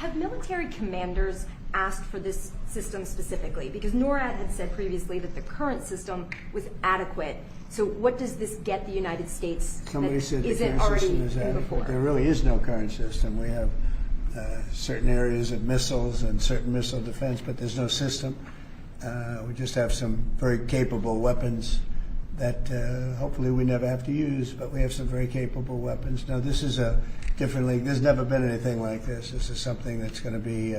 Have military commanders asked for this system specifically? Because NORAD had said previously that the current system was adequate. So what does this get the United States Somebody that said the isn't current already system is in adequate. before? There really is no current system. We have certain areas of missiles and certain missile defense, but there's no system. We just have some very capable weapons that hopefully we never have to use, but we have some very capable weapons. Now, this is a different league. There's never been anything like this. This is something that's going to be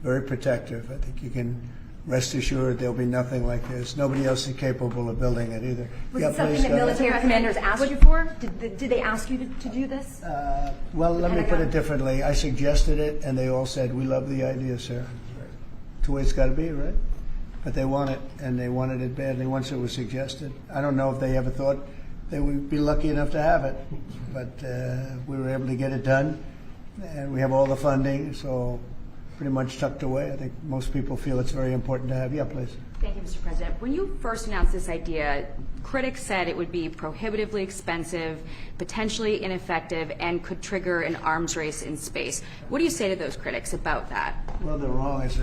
very protective. I think you can rest assured there'll be nothing like this. Nobody else is capable of building it either. Was it something that military commanders asked you for? Did they ask you to do this? Well, let me put it differently. I suggested it, and they all said, "We love the idea, sir." It's the way it's got to be, right? But they want it, and they wanted it badly once it was suggested. I don't know if they ever thought they would be lucky enough to have it, but we were able to get it done, and we have all the funding, so pretty much tucked away. I think most people feel it's very important to have. Yeah, please. Thank you, Mr. President. When you first announced this idea, critics said it would be prohibitively expensive, potentially ineffective, and could trigger an arms race in space. What do you say to those critics about that? Well, they're wrong. It's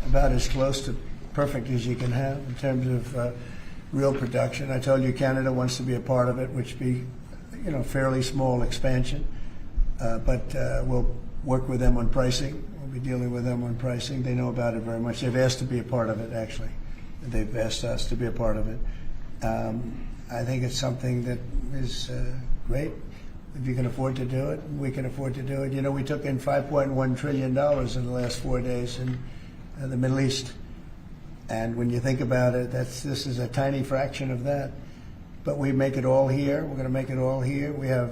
about as close to perfect as you can have in terms of real production. I told you Canada wants to be a part of it, which be, fairly small expansion, but we'll work with them on pricing. We'll be dealing with them on pricing. They know about it very much. They've asked to be a part of it, actually. They've asked us to be a part of it. I think it's something that is great. If you can afford to do it, we can afford to do it. We took in $5.1 trillion in the last 4 days in the Middle East. And when you think about it, this is a tiny fraction of that. But we make it all here. We're going to make it all here. We have,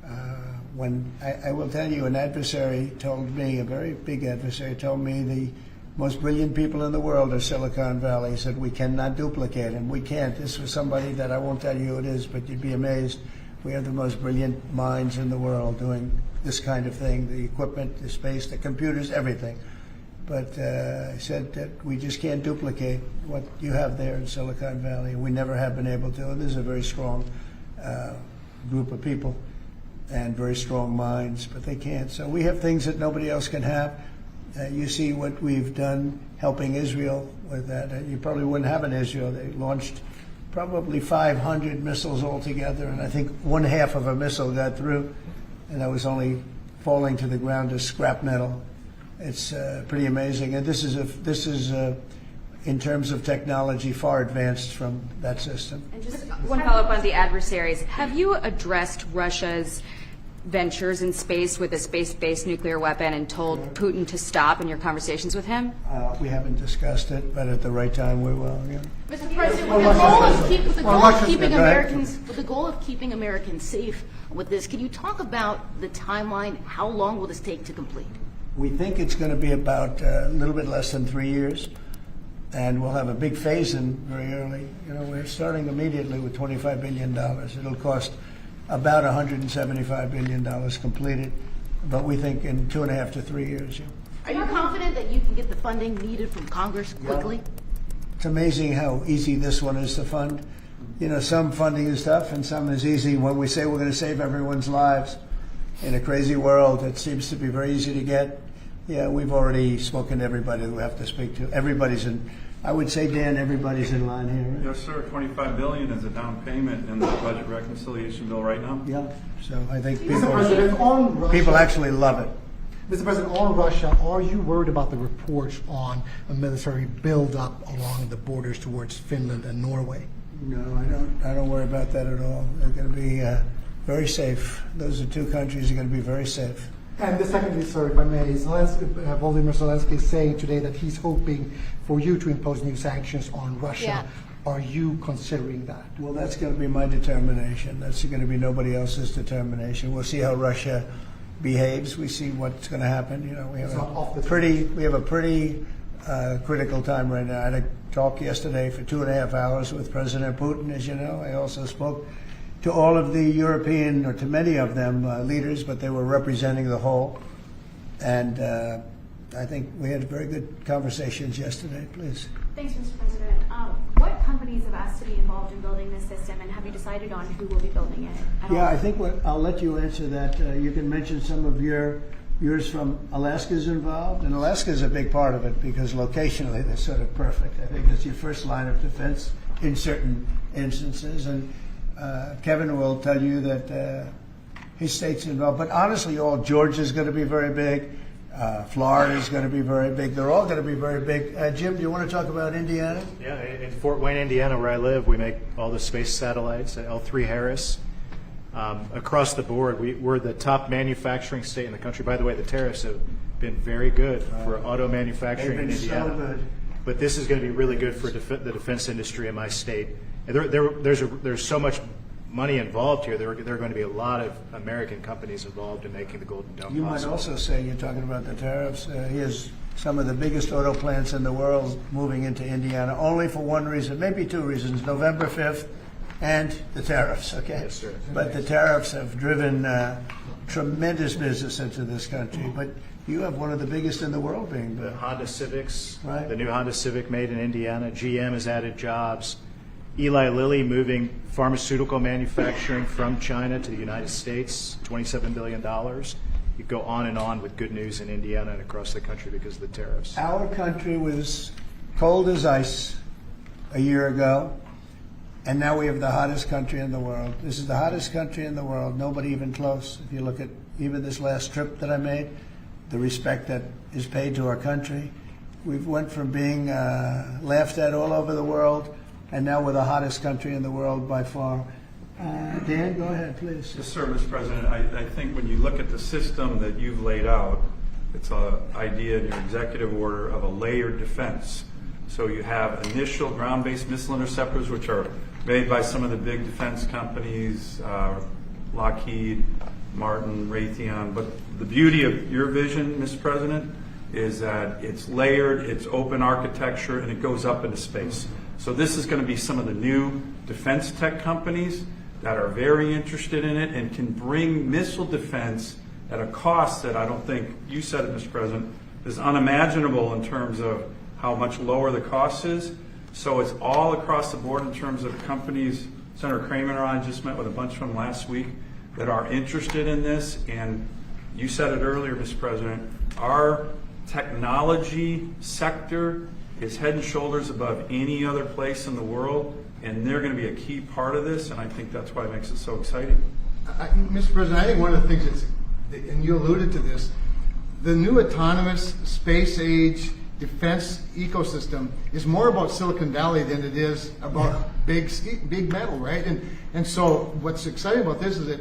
I will tell you, an adversary told me, a very big adversary told me the most brilliant people in the world are Silicon Valley. He said, we cannot duplicate him. We can't. This was somebody that I won't tell you who it is, but you'd be amazed. We have the most brilliant minds in the world doing this kind of thing, the equipment, the space, the computers, everything. But I said that we just can't duplicate what you have there in Silicon Valley. We never have been able to. And this is a very strong group of people and very strong minds, but they can't. So we have things that nobody else can have. You see what we've done helping Israel with that. You probably wouldn't have in Israel. They launched probably 500 missiles altogether, and I think 1/2 of a missile got through, and that was only falling to the ground as scrap metal. It's pretty amazing, and this is in terms of technology, far advanced from that system. And just one follow-up on the adversaries. Have you addressed Russia's ventures in space with a space-based nuclear weapon and told Putin to stop in your conversations with him? We haven't discussed it, but at the right time we will. Yeah. Mr. President, with the goal of keeping Americans safe with this, can you talk about the timeline? How long will this take to complete? We think it's going to be about a little bit less than 3 years, and we'll have a big phase-in very early. We're starting immediately with $25 billion. It'll cost about $175 billion completed, but we think in 2.5 to 3 years. Yeah. Are you confident that you can get the funding needed from Congress quickly? It's amazing how easy this one is to fund. Some funding is tough and some is easy. When we say we're going to save everyone's lives in a crazy world, it seems to be very easy to get. Yeah, we've already spoken to everybody we have to speak to. Everybody's in. I would say, Dan, everybody's in line here. Right? Yes, sir. $25 billion is a down payment in the budget reconciliation bill right now. Yeah. So I think people actually love it. Mr. President, on Russia, are you worried about the reports on a military buildup along the borders towards Finland and Norway? No, I don't worry about that at all. They're going to be very safe. Those are two countries that are going to be very safe. And the secondly, sir, if I may, Volodymyr Zelensky is saying today that he's hoping for you to impose new sanctions on Russia. Yeah. Are you considering that? Well, that's going to be my determination. That's going to be nobody else's determination. We'll see how Russia behaves. We see what's going to happen. We have a pretty critical time right now. I had a talk yesterday for 2.5 hours with President Putin, as you know. I also spoke to all of the European, or to many of them, leaders, but they were representing the whole. And I think we had very good conversations yesterday. Please. Thanks, Mr. President. What companies have asked to be involved in building this system, and have you decided on who will be building it? Yeah, I think I'll let you answer that. You can mention some of your yours from Alaska's involved, and Alaska's a big part of it because locationally they're sort of perfect. I think it's your first line of defense in certain instances, and Kevin will tell you that his state's involved. But honestly, Georgia's going to be very big. Florida's going to be very big. They're all going to be very big. Jim, do you want to talk about Indiana? Yeah, in Fort Wayne, Indiana, where I live, we make all the space satellites at L3 Harris. Across the board, we're the top manufacturing state in the country. By the way, the tariffs have been very good for auto manufacturing in Indiana. So good. But this is going to be really good for the defense industry in my state. There's so much money involved here. There are going to be a lot of American companies involved in making the Golden Dome You possible. might also say, you're talking about the tariffs, here's some of the biggest auto plants in the world moving into Indiana only for one reason, maybe two reasons, November 5th and the tariffs, okay? Yes, sir. But the tariffs have driven tremendous business into this country. But you have one of the biggest in the world being The built. Honda Civics, Right. the new Honda Civic made in Indiana. GM has added jobs. Eli Lilly moving pharmaceutical manufacturing from China to the United States, $27 billion. You go on and on with good news in Indiana and across the country because of the tariffs. Our country was cold as ice a year ago, and now we have the hottest country in the world. This is the hottest country in the world, nobody even close. If you look at even this last trip that I made, the respect that is paid to our country. We've went from being laughed at all over the world, and now we're the hottest country in the world by far. Dan, go ahead, please. Yes, sir, Mr. President. I think when you look at the system that you've laid out, it's an idea in your executive order of a layered defense. So you have initial ground-based missile interceptors, which are made by some of the big defense companies, Lockheed, Martin, Raytheon. But the beauty of your vision, Mr. President, is that it's layered, it's open architecture, and it goes up into space. So this is going to be some of the new defense tech companies that are very interested in it and can bring missile defense at a cost that I don't think, you said it, Mr. President, is unimaginable in terms of how much lower the cost is. So it's all across the board in terms of companies. Senator Kramer and I just met with a bunch of them last week that are interested in this. And you said it earlier, Mr. President, our technology sector is head and shoulders above any other place in the world, and they're going to be a key part of this, and I think that's why it makes it so exciting. Mr. President, I think one of the things that's, and you alluded to this, the new autonomous space age defense ecosystem is more about Silicon Valley than it is about big metal, right? And so what's exciting about this is it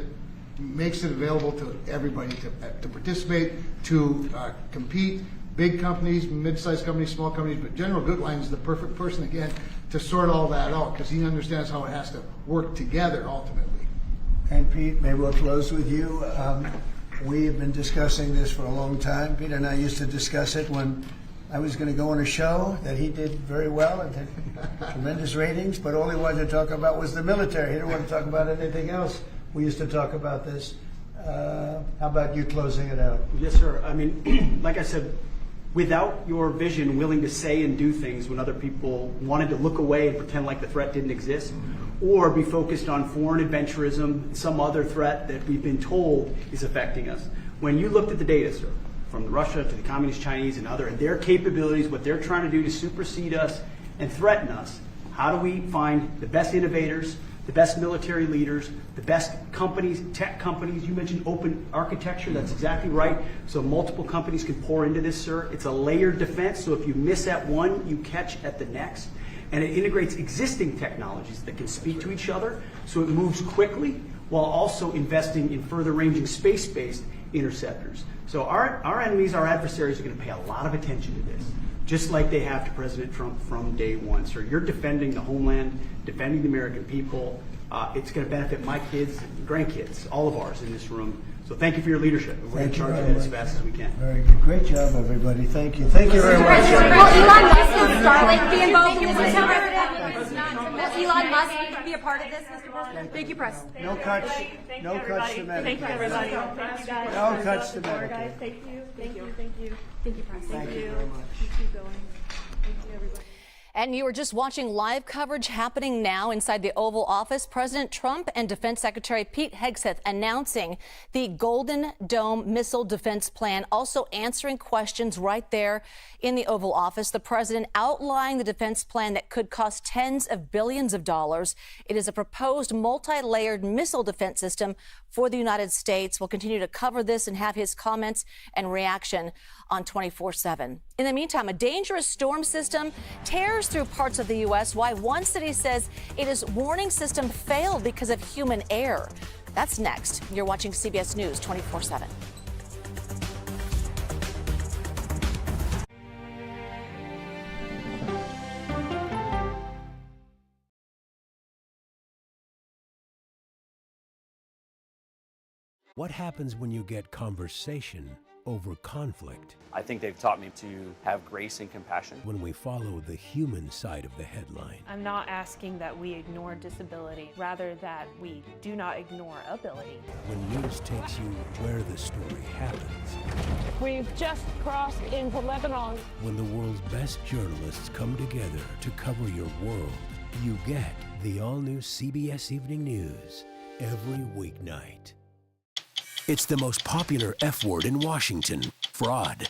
makes it available to everybody to participate, to compete. Big companies, mid-sized companies, small companies, but General Goodline is the perfect person, again, to sort all that out because he understands how it has to work together ultimately. And Pete, maybe we'll close with you. We have been discussing this for a long time. Pete and I used to discuss it when I was going to go on a show that he did very well and had tremendous ratings, but all he wanted to talk about was the military. He didn't want to talk about anything else. We used to talk about this. How about you closing it out? Yes, sir. I mean, like I said, without your vision, willing to say and do things when other people wanted to look away and pretend like the threat didn't exist, or be focused on foreign adventurism, some other threat that we've been told is affecting us. When you looked at the data, sir, from Russia to the Communist Chinese and their capabilities, what they're trying to do to supersede us and threaten us, how do we find the best innovators, the best military leaders, the best companies, tech companies? You mentioned open architecture. That's exactly right. So multiple companies can pour into this, sir. It's a layered defense. So if you miss at one, you catch at the next. And it integrates existing technologies that can speak to each other. So it moves quickly while also investing in further ranging space-based interceptors. So our enemies, our adversaries are going to pay a lot of attention to this, just like they have to President Trump from day one. Sir, you're defending the homeland, defending the American people. It's going to benefit my kids, grandkids, all of ours in this room. So thank you for your leadership. We're going to charge it as fast as we can. Very good. Great job, everybody. Thank you. Thank you very much. Will Elon Musk and Starlink be involved in this? Will Elon Musk be a part of this, Mr. President? Thank you, press. No cuts. No cuts to medical. Thank you, everybody. Thank you, guys. No cuts to Guys, medical. thank you. Thank you. Thank you. Thank you, press. Thank you very much. Keep going. Thank you, everybody. And you are just watching live coverage happening now inside the Oval Office. President Trump and Defense Secretary Pete Hegseth announcing the Golden Dome Missile Defense Plan, also answering questions right there in the Oval Office. The president outlining the defense plan that could cost tens of billions of dollars. It is a proposed multi-layered missile defense system for the United States. We'll continue to cover this and have his comments and reaction on 24/7. In the meantime, a dangerous storm system tears through parts of the U.S. Why one city says its warning system failed because of human error. That's next. You're watching CBS News 24/7. What happens when you get conversation over conflict? I think they've taught me to have grace and compassion. When we follow the human side of the headline. I'm not asking that we ignore disability, rather that we do not ignore ability. When news takes you where the story happens. We've just crossed into Lebanon. When the world's best journalists come together to cover your world, you get the all-new CBS Evening News every weeknight. It's the most popular F word in Washington, fraud.